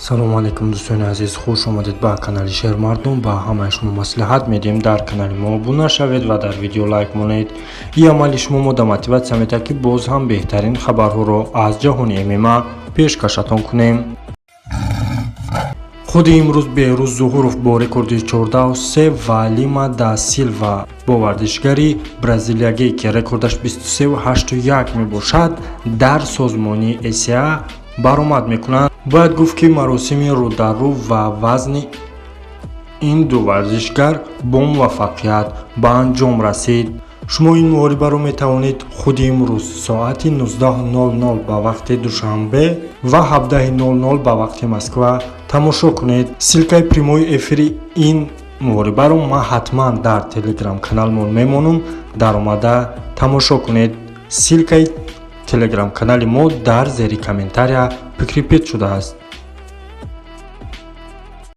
салому алейкум дустони азиз, хуш омадед ба канали шер мардум. Ба ҳамаи шумо маслиҳат медиҳем дар канали мо обуна шавед ва дар видео лайк монед. ин амали шуморо мотиватсия медиҳад ки боз ҳам беҳтарин хабарҳоро аз ҷаҳони ММА пешкашатон кунем. худи имрӯз Берхуз Зухуров бо рекорди 14-3 Валима да Силва бо варзишгари бразилиягӣ ки рекордаш 23-81 мебошад дар созмони СА баромад мекунад. бояд гуфт ки маросими рӯ-дар-рӯ ва вазни ин ду варзишгар бо муваффақият ба анҷом расид. шумо ин муҳорибаро метавонед худи имрӯз соати 19:00 ба вақти душанбе ва 17:00 ба вақти Москва тамошо кунед. ссылкаи Прямой эфири ин муҳорибаро ман ҳатман дар телеграм каналмон мемонм, даромада тамошо кунед. ссылкаи телеграм канали мо дар зери комментария прикрепит шудааст.